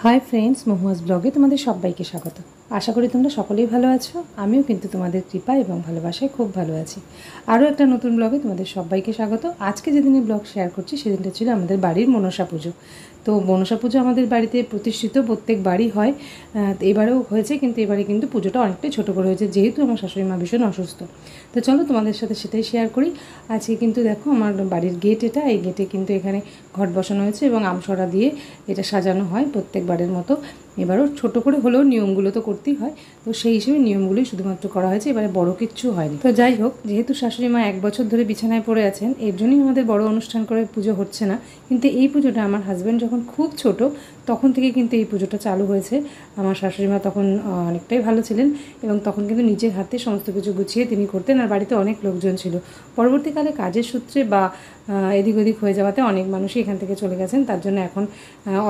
Hi friends महुआज ब्लगे तुम्हारे सबाइके स्वागत। आशा करी तुम्हारा सकलेई भालो आछो। आमिओ किन्तु तुम्हादेर कृपा एबं भालोबासाय खूब भालो आछि। आरो एकटा नतुन ब्लगे तुम्हादेर सबाइके स्वागत। आजके जेदिने ब्लग शेयर करछि सेदिनटा छिलो आमादेर बाड़िर मनसा पुजो। तो मनसा पुजो आमादेर बाड़ीते प्रतिष्ठित प्रत्येक बाड़ी हय, एबारेও হয়েছে কিন্তু এবারে কিন্তু পুজোটা অনেকটাই ছোট করে হয়েছে যেহেতু আমার শাশুড়ি মা ভীষণ অসুস্থ। তো চলো তোমাদের সাথে সেটাই শেয়ার করি। আজকে কিন্তু দেখো আমার বাড়ির গেট, এটা এই গেটে কিন্তু এখানে ঘট বসানো হয়েছে এবং আমসরা দিয়ে এটা সাজানো হয় প্রত্যেকবারের মতো। এবারও ছোট করে হলেও নিয়মগুলো তো করতেই হয়, তো সেই হিসেবে নিয়মগুলোই শুধুমাত্র করা হয়েছে, এবারে বড় কিচ্ছু হয়নি। তো যাই হোক, যেহেতু শাশুড়ি মা 1 বছর ধরে বিছানায় পড়ে আছেন এর জন্যই আমাদের বড় অনুষ্ঠান করে পুজো হচ্ছে না। কিন্তু এই পুজোটা আমার হাজব্যান্ড যখন খুব ছোট তখন থেকে কিন্তু এই পুজোটা চালু হয়েছে। আমার শাশুড়ি মা তখন অনেকটাই ভালো ছিলেন এবং তখন কিন্তু নিজের হাতে সমস্ত কিছু গুছিয়ে তিনি করতেন, আর বাড়িতে অনেক লোকজন ছিল। পরবর্তীকালে কাজের সূত্রে বা এদিক ওদিক হয়ে যাওয়াতে অনেক মানুষই এখান থেকে চলে গেছেন, তার জন্য এখন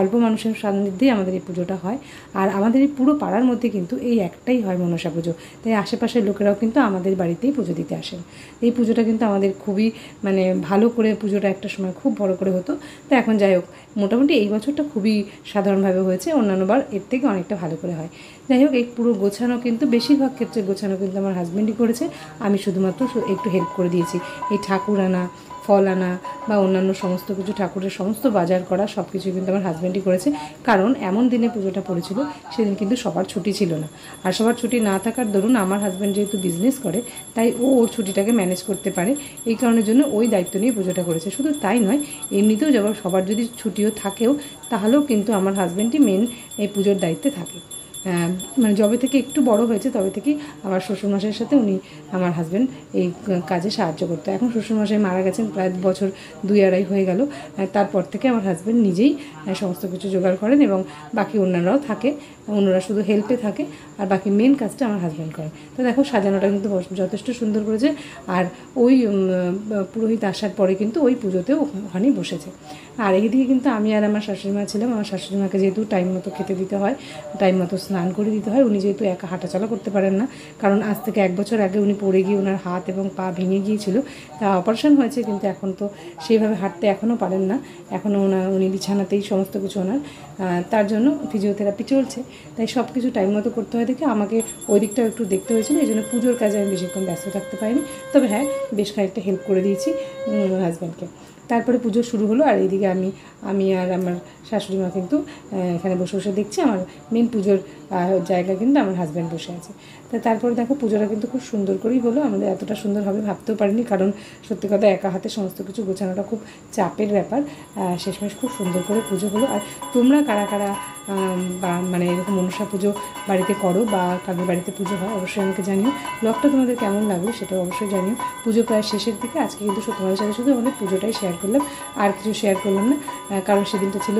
অল্প মানুষের সান্নিধ্যেই আমাদের এই পুজোটা হয়। আর আমাদের এই পুরো পাড়ার মধ্যে কিন্তু এই একটাই হয় মনসা পুজো, তাই আশেপাশের লোকেরাও কিন্তু আমাদের বাড়িতেই পুজো দিতে আসেন। এই পুজোটা কিন্তু আমাদের খুবই ভালো করে পুজোটা একটা সময় খুব বড় করে হতো। তো এখন যাই হোক, মোটামুটি এই বছরটা খুবই সাধারণভাবে হয়েছে, অন্যান্যবার এর থেকে অনেকটা ভালো করে হয়। যাই হোক, এই পুরো গোছানো কিন্তু বেশিরভাগ ক্ষেত্রে গোছানো কিন্তু আমার হাজব্যান্ডই করেছে, আমি শুধুমাত্র একটু হেল্প করে দিয়েছি। এই ঠাকুর আনা, ফল আনা বা অন্যান্য সমস্ত কিছু, ঠাকুরের সমস্ত বাজার করা সব কিছু কিন্তু আমার হাজব্যান্ডই করেছে। কারণ এমন দিনে পুজোটা পড়েছিল সেদিন কিন্তু সবার ছুটি ছিল না, আর সবার ছুটি না থাকার দরুন আমার হাজব্যান্ড যেহেতু বিজনেস করে তাই ওর ছুটিটাকে ম্যানেজ করতে পারে, এই কারণের জন্য ওই দায়িত্ব নিয়ে পুজোটা করেছে। শুধু তাই নয়, এমনিতেও যখন সবার যদি ছুটিও থাকেও তাহলেও কিন্তু আমার হাজব্যান্ডই মেন এই পুজোর দায়িত্বে থাকে। যবে থেকে একটু বড় হয়েছে তবে থেকেই আমার শ্বশুরমশাইয়ের সাথে আমার হাজব্যান্ড এই কাজে সাহায্য করতো। এখন শ্বশুরমশাই মারা গেছেন প্রায় বছর 2-2.5 হয়ে গেল। তারপর থেকে আমার হাজব্যান্ড নিজেই সমস্ত কিছু জোগাড় করেন এবং বাকি অন্যরাও থাকে, অন্যরা শুধু হেল্পে থাকে আর বাকি মেন কাজটা আমার হাজব্যান্ড করে। তো দেখো, সাজানোটা কিন্তু যথেষ্ট সুন্দর করেছে। আর ওই পুরোহিত আসার পরে কিন্তু ওই পুজোতেও ওখানেই বসেছে। আর এইদিকে কিন্তু আমি আর আমার শাশুড়ি মা ছিলাম। আমার শাশুড়ি মাকে যেহেতু টাইম মতো খেতে দিতে হয়, টাইম মতো স্নান করে দিতে হয়, উনি যেহেতু একা হাঁটাচলা করতে পারেন না, কারণ আজ থেকে 1 বছর আগে উনি পড়ে গিয়ে ওনার হাত এবং পা ভেঙে গিয়েছিল। তা অপারেশন হয়েছে, কিন্তু এখন তো সেইভাবে হাঁটতে এখনও পারেন না, এখনও উনি বিছানাতেই সমস্ত কিছু ওনার, তার জন্য ফিজিওথেরাপি চলছে। তাই সব কিছু টাইম মতো করতে হয় দেখে আমাকে ওই দিকটাও একটু দেখতে হয়েছিল, এই জন্য পুজোর কাজে আমি বেশিক্ষণ ব্যস্ত থাকতে পারিনি। তবে হ্যাঁ, বেশ খানিকটা হেল্প করে দিয়েছি হাজব্যান্ডকে। তারপরে পুজো শুরু হলো, আর এইদিকে আমি আর আমার শাশুড়ি মা কিন্তু এখানে বসে বসে দেখছি। আমার মেন পুজোর জায়গা কিন্তু আমার হাজব্যান্ড বসে আছে। তারপরে দেখো, পুজোটা কিন্তু খুব সুন্দর করেই হলো। আমাদের এতটা সুন্দর হবে ভাবতেও পারিনি, কারণ সত্যি কথা একা হাতে সমস্ত কিছু গোছানোটা খুব চাপের ব্যাপার। শেষমেশ খুব সুন্দর করে পুজো হলো। আর তোমরা কারা কারা এরকম মনসা পুজো বাড়িতে করো বা কাদের বাড়িতে পুজো হয় অবশ্যই আমাকে জানিও। ব্লগটা তোমাদের কেমন লাগলো সেটাও অবশ্যই জানিও। পুজো প্রায় শেষের দিকে, আজকে কিন্তু তোমাদের সাথে শুধু আমাদের পুজোটাই শেয়ার করলাম, আর কিছু শেয়ার করলাম না, কারণ সেদিনটা ছিল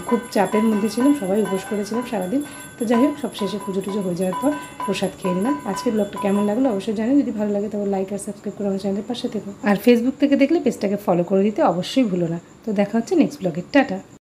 খুব চাপের মধ্যে ছিলাম, সবাই উপোস করেছিলাম সারাদিন। তো যাই হোক, সব শেষে পুজো টুজো হয়ে যাওয়ার পর প্রসাদ খেয়ে নিলাম। আজকের ব্লগটা কেমন লাগলো অবশ্যই জানিও। যদি ভালো লাগে তবে লাইক আর সাবস্ক্রাইব করে আমার চ্যানেলের পাশে থেকো, আর ফেসবুক থেকে দেখলে পেজটাকে ফলো করে দিতে অবশ্যই ভুলো না। তো দেখা হচ্ছে নেক্সট ব্লগে। টাটা।